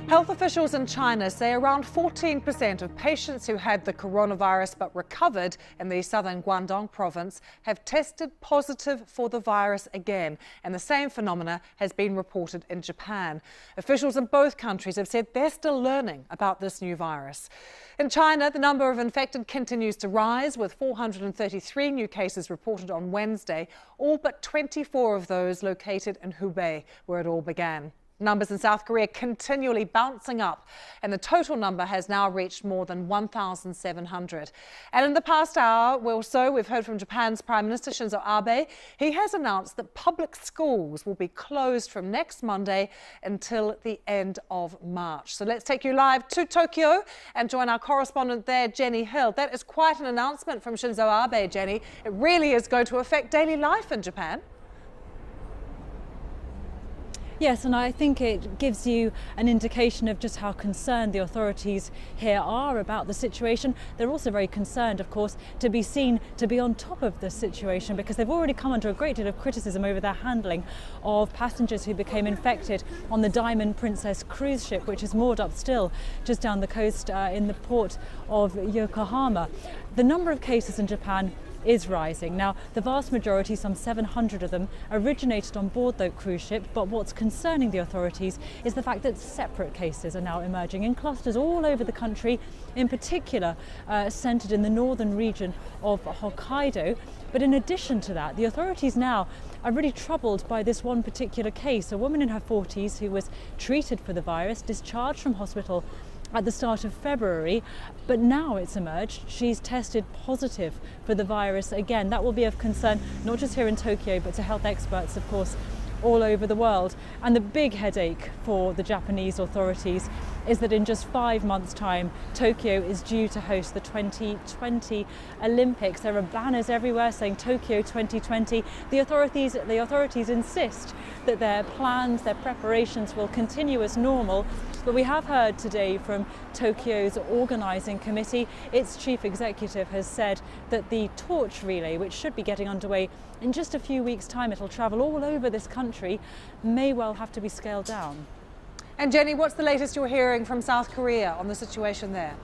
Health officials in China say around 14% of patients who had the coronavirus but recovered in the southern Guangdong province have tested positive for the virus again, and the same phenomena has been reported in Japan. Officials in both countries have said they're still learning about this new virus. In China, the number of infected continues to rise, with 433 new cases reported on Wednesday, all but 24 of those located in Hubei, where it all began. Numbers in South Korea continually bouncing up, and the total number has now reached more than 1,700. And in the past hour or so, we've heard from Japan's Prime Minister Shinzo Abe. He has announced that public schools will be closed from next Monday until the end of March. So let's take you live to Tokyo and join our correspondent there, Jenny Hill. That is quite an announcement from Shinzo Abe, Jenny. It really is going to affect daily life in Japan. Yes, and I think it gives you an indication of just how concerned the authorities here are about the situation. They're also very concerned, of course, to be seen to be on top of the situation, because they've already come under a great deal of criticism over their handling of passengers who became infected on the Diamond Princess cruise ship, which is moored up still just down the coast in the port of Yokohama. The number of cases in Japan is rising. Now, the vast majority, some 700 of them, originated on board the cruise ship, but what's concerning the authorities is the fact that separate cases are now emerging in clusters all over the country, in particular centred in the northern region of Hokkaido. But in addition to that, the authorities now are really troubled by this one particular case, a woman in her 40s who was treated for the virus, discharged from hospital at the start of February, but now it's emerged she's tested positive for the virus again. That will be of concern not just here in Tokyo, but to health experts, of course, all over the world. And the big headache for the Japanese authorities is that in just 5 months' time, Tokyo is due to host the 2020 Olympics. There are banners everywhere saying Tokyo 2020. The authorities insist that their plans, their preparations will continue as normal. But we have heard today from Tokyo's organising committee. Its chief executive has said that the torch relay, which should be getting underway in just a few weeks' time, it'll travel all over this country, may well have to be scaled down. And Jenny, what's the latest you're hearing from South Korea on the situation there?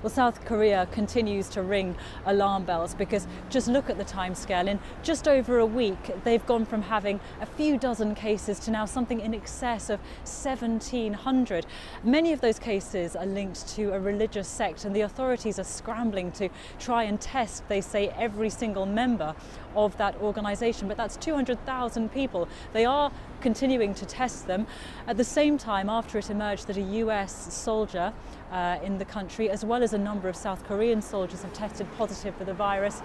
Well, South Korea continues to ring alarm bells, because just look at the timescale. In just over a week, they've gone from having a few dozen cases to now something in excess of 1,700. Many of those cases are linked to a religious sect, and the authorities are scrambling to try and test, they say, every single member of that organisation. But that's 200,000 people. They are continuing to test them. At the same time, after it emerged that a US soldier in the country, as well as a number of South Korean soldiers, have tested positive for the virus,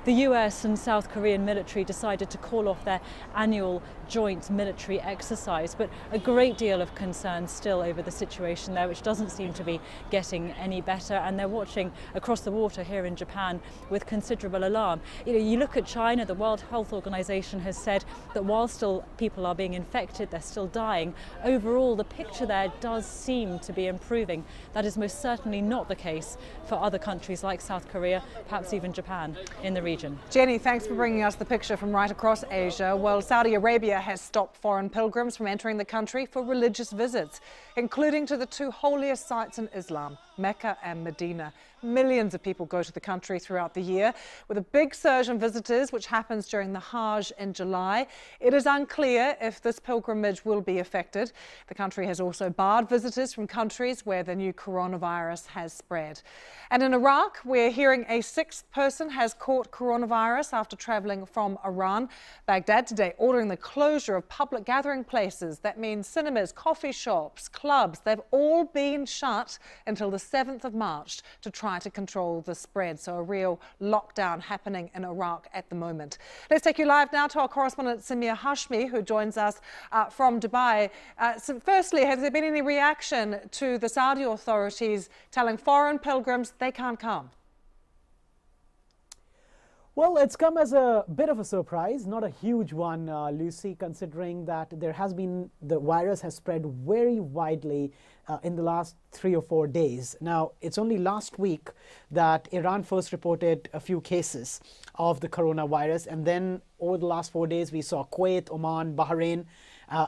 the US and South Korean military decided to call off their annual joint military exercise. But a great deal of concern still over the situation there, which doesn't seem to be getting any better. And they're watching across the water here in Japan with considerable alarm. You look at China, the World Health Organization has said that while still people are being infected, they're still dying. Overall, the picture there does seem to be improving. That is most certainly not the case for other countries like South Korea, perhaps even Japan in the region. Jenny, thanks for bringing us the picture from right across Asia. Well, Saudi Arabia has stopped foreign pilgrims from entering the country for religious visits, including to the two holiest sites in Islam, Mecca and Medina. Millions of people go to the country throughout the year, with a big surge in visitors, which happens during the Hajj in July. It is unclear if this pilgrimage will be affected. The country has also barred visitors from countries where the new coronavirus has spread. And in Iraq, we're hearing a sixth person has caught coronavirus after travelling from Iran. Baghdad today ordering the closure of public gathering places. That means cinemas, coffee shops, clubs. They've all been shut until the 7th of March to try to control the spread. So a real lockdown happening in Iraq at the moment. Let's take you live now to our correspondent Samir Hashmi, who joins us from Dubai. So firstly, has there been any reaction to the Saudi authorities telling foreign pilgrims they can't come? Well, it's come as a bit of a surprise, not a huge one, Lucy, considering that the virus has spread very widely in the last 3 or 4 days. Now, it's only last week that Iran first reported a few cases of the coronavirus, and then over the last 4 days we saw Kuwait, Oman, Bahrain,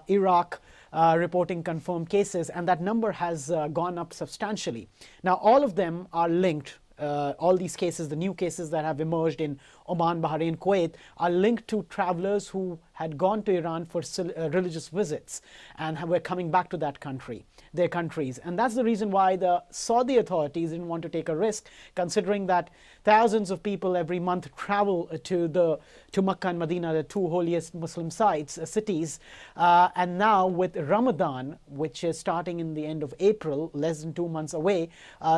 Iraq, reporting confirmed cases, and that number has gone up substantially. Now, all of them are linked. All these cases, the new cases that have emerged in Oman, Bahrain, Kuwait, are linked to travelers who had gone to Iran for religious visits and were coming back to that country, their countries. And that's the reason why the Saudi authorities didn't want to take a risk, considering that thousands of people every month travel to Makkah and Medina, the two holiest Muslim sites, cities. And now with Ramadan, which is starting in the end of April, less than 2 months away,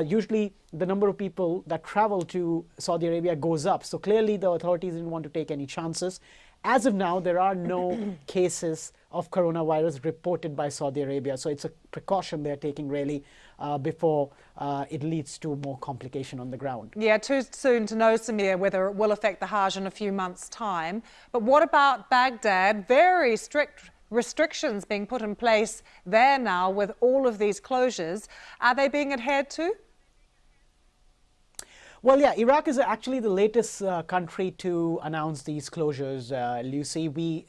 usually the number of people that travel to Saudi Arabia goes up. So clearly the authorities didn't want to take any chances. As of now, there are no cases of coronavirus reported by Saudi Arabia. So it's a precaution they're taking really before it leads to more complication on the ground. Yeah, too soon to know, Samir, whether it will affect the Hajj in a few months' time. But what about Baghdad? Very strict restrictions being put in place there now with all of these closures. Are they being adhered to? Well, yeah, Iraq is actually the latest country to announce these closures, Lucy.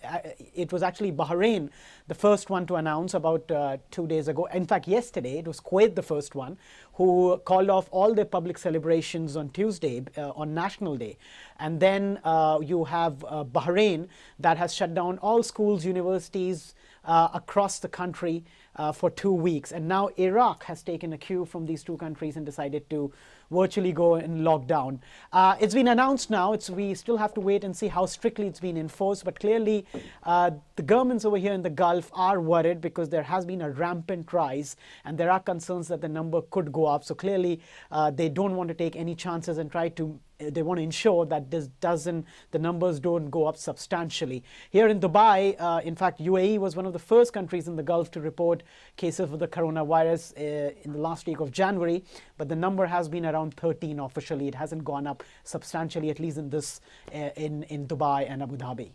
It was actually Bahrain, the first one to announce about 2 days ago. In fact, yesterday, it was Kuwait, the first one, who called off all their public celebrations on Tuesday, on National Day. And then you have Bahrain that has shut down all schools, universities across the country for 2 weeks. And now Iraq has taken a cue from these two countries and decided to virtually go in lockdown. It's been announced now. We still have to wait and see how strictly it's been enforced. But clearly, the governments over here in the Gulf are worried because there has been a rampant rise, and there are concerns that the number could go up. So clearly, they don't want to take any chances and they want to ensure that the numbers don't go up substantially. Here in Dubai, in fact, UAE was one of the first countries in the Gulf to report cases of the coronavirus in the last week of January, but the number has been around 13 officially. It hasn't gone up substantially, at least in Dubai and Abu Dhabi.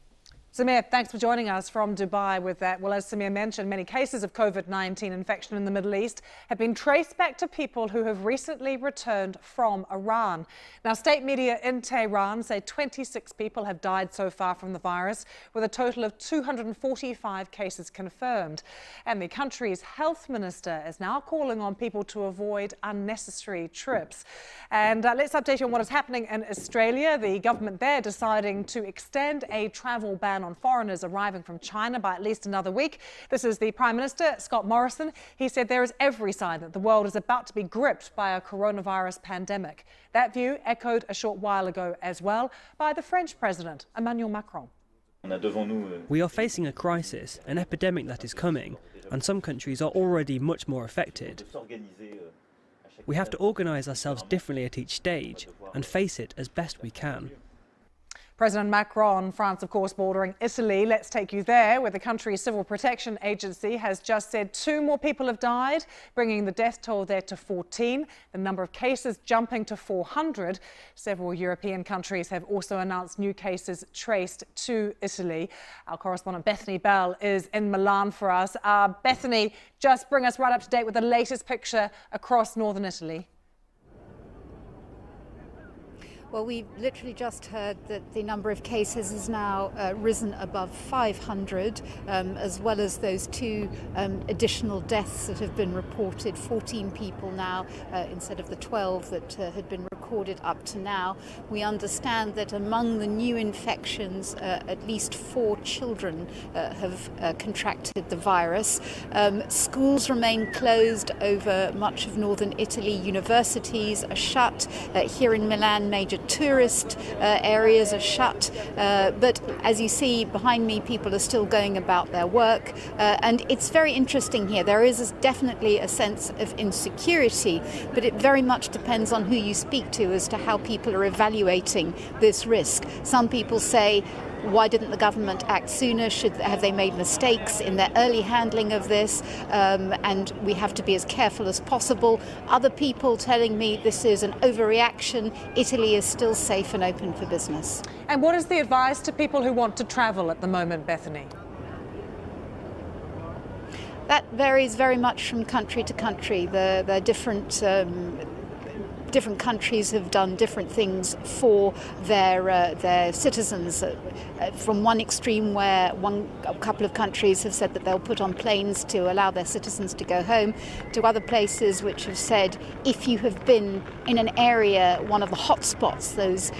Samir, thanks for joining us from Dubai with that. Well, as Samir mentioned, many cases of COVID-19 infection in the Middle East have been traced back to people who have recently returned from Iran. Now, state media in Tehran say 26 people have died so far from the virus, with a total of 245 cases confirmed. And the country's health minister is now calling on people to avoid unnecessary trips. And let's update you on what is happening in Australia. The government there deciding to extend a travel ban on foreigners arriving from China by at least another week. This is the Prime Minister, Scott Morrison. He said there is every sign that the world is about to be gripped by a coronavirus pandemic. That view echoed a short while ago as well by the French President, Emmanuel Macron. We are facing a crisis, an epidemic that is coming, and some countries are already much more affected. We have to organise ourselves differently at each stage and face it as best we can. President Macron, France, of course, bordering Italy. Let's take you there, where the country's Civil Protection Agency has just said 2 more people have died, bringing the death toll there to 14. The number of cases jumping to 400. Several European countries have also announced new cases traced to Italy. Our correspondent Bethany Bell is in Milan for us. Bethany, just bring us right up to date with the latest picture across northern Italy. Well, we've literally just heard that the number of cases has now risen above 500, as well as those 2 additional deaths that have been reported. 14 people now instead of the 12 that had been recorded up to now. We understand that among the new infections, at least 4 children have contracted the virus. Schools remain closed over much of northern Italy. Universities are shut. Here in Milan, major tourist areas are shut, but as you see behind me, people are still going about their work, and it's very interesting here. There is definitely a sense of insecurity, but it very much depends on who you speak to as to how people are evaluating this risk. Some people say, why didn't the government act sooner? Have they made mistakes in their early handling of this? And we have to be as careful as possible. Other people telling me this is an overreaction. Italy is still safe and open for business. And what is the advice to people who want to travel at the moment, Bethany? That varies very much from country to country. There are different different countries have done different things for their citizens. From one extreme where a couple of countries have said that they'll put on planes to allow their citizens to go home, to other places which have said if you have been in an area, one of the hotspots, those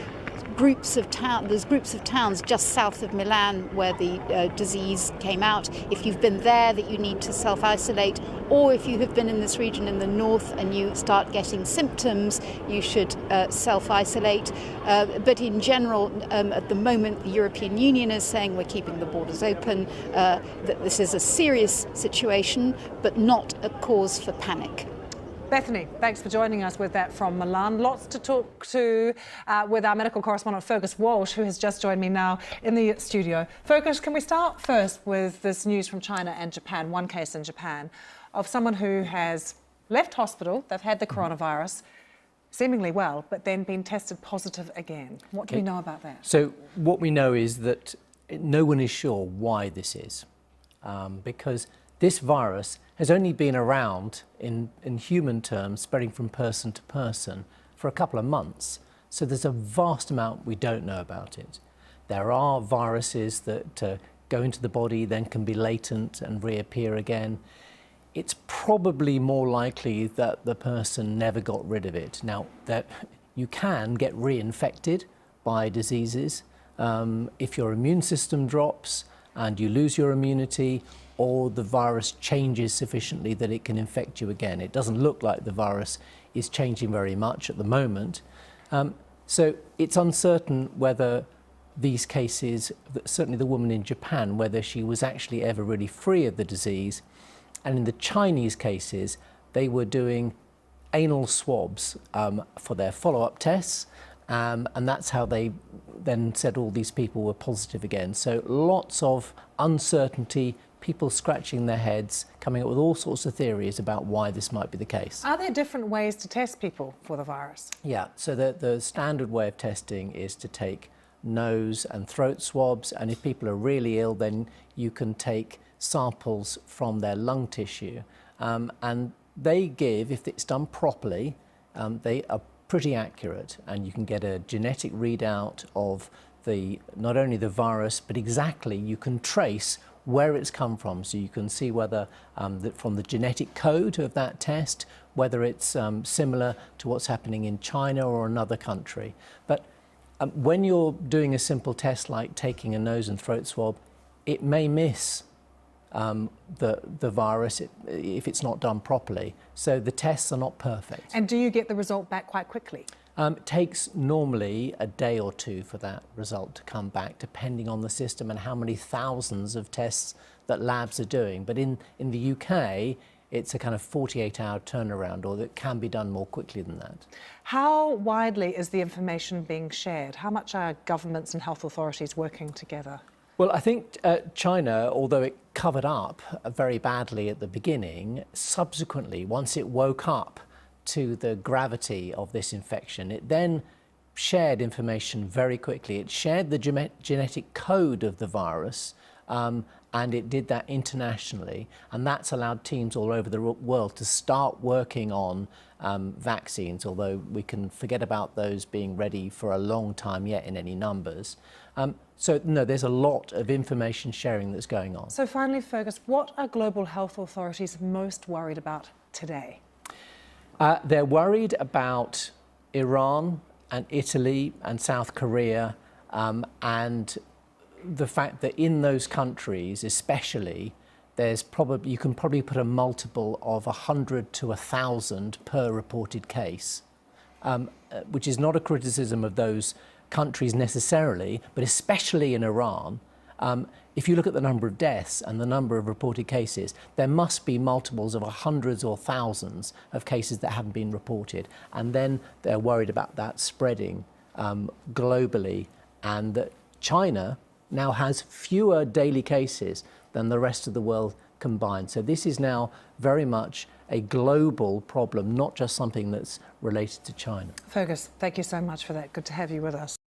groups of towns just south of Milan where the disease came out, if you've been there, that you need to self-isolate, or if you have been in this region in the north and you start getting symptoms, you should self-isolate. But in general, at the moment, the European Union is saying we're keeping the borders open, that this is a serious situation, but not a cause for panic. Bethany, thanks for joining us with that from Milan. Lots to talk to with our medical correspondent Fergus Walsh, who has just joined me now in the studio. Fergus, can we start first with this news from China and Japan, one case in Japan, of someone who has left hospital, they've had the coronavirus, seemingly well, but then been tested positive again. What do we know about that? So what we know is that no one is sure why this is, because this virus has only been around in human terms, spreading from person to person, for a couple of months. So there's a vast amount we don't know about it. There are viruses that go into the body, then can be latent and reappear again. It's probably more likely that the person never got rid of it. Now, that you can get reinfected by diseases if your immune system drops and you lose your immunity, or the virus changes sufficiently that it can infect you again. It doesn't look like the virus is changing very much at the moment. So it's uncertain whether these cases, certainly the woman in Japan, whether she was actually ever really free of the disease. And in the Chinese cases, they were doing anal swabs for their follow-up tests. And that's how they then said all these people were positive again. So lots of uncertainty, people scratching their heads, coming up with all sorts of theories about why this might be the case. Are there different ways to test people for the virus? Yeah, so the standard way of testing is to take nose and throat swabs, and if people are really ill, then you can take samples from their lung tissue. And they give, if it's done properly, they are pretty accurate, and you can get a genetic readout of not only the virus, but exactly you can trace where it's come from. So you can see whether from the genetic code of that test, whether it's similar to what's happening in China or another country. But when you're doing a simple test like taking a nose and throat swab, it may miss the virus if it's not done properly. So the tests are not perfect. And do you get the result back quite quickly? It takes normally a day or two for that result to come back, depending on the system and how many thousands of tests that labs are doing. But in the UK, it's a kind of 48-hour turnaround, or it can be done more quickly than that. How widely is the information being shared? How much are governments and health authorities working together? Well, I think China, although it covered up very badly at the beginning, subsequently, once it woke up to the gravity of this infection, it then shared information very quickly. It shared the genetic code of the virus, and it did that internationally, and that's allowed teams all over the world to start working on vaccines, although we can forget about those being ready for a long time yet in any numbers. So no, there's a lot of information sharing that's going on. So finally, Fergus, what are global health authorities most worried about today? They're worried about Iran and Italy and South Korea, and the fact that in those countries especially, you can probably put a multiple of 100 to 1,000 per reported case, which is not a criticism of those countries necessarily, but especially in Iran. If you look at the number of deaths and the number of reported cases, there must be multiples of hundreds or thousands of cases that haven't been reported. And then they're worried about that spreading globally, and that China now has fewer daily cases than the rest of the world combined. So this is now very much a global problem, not just something that's related to China. Fergus, thank you so much for that. Good to have you with us.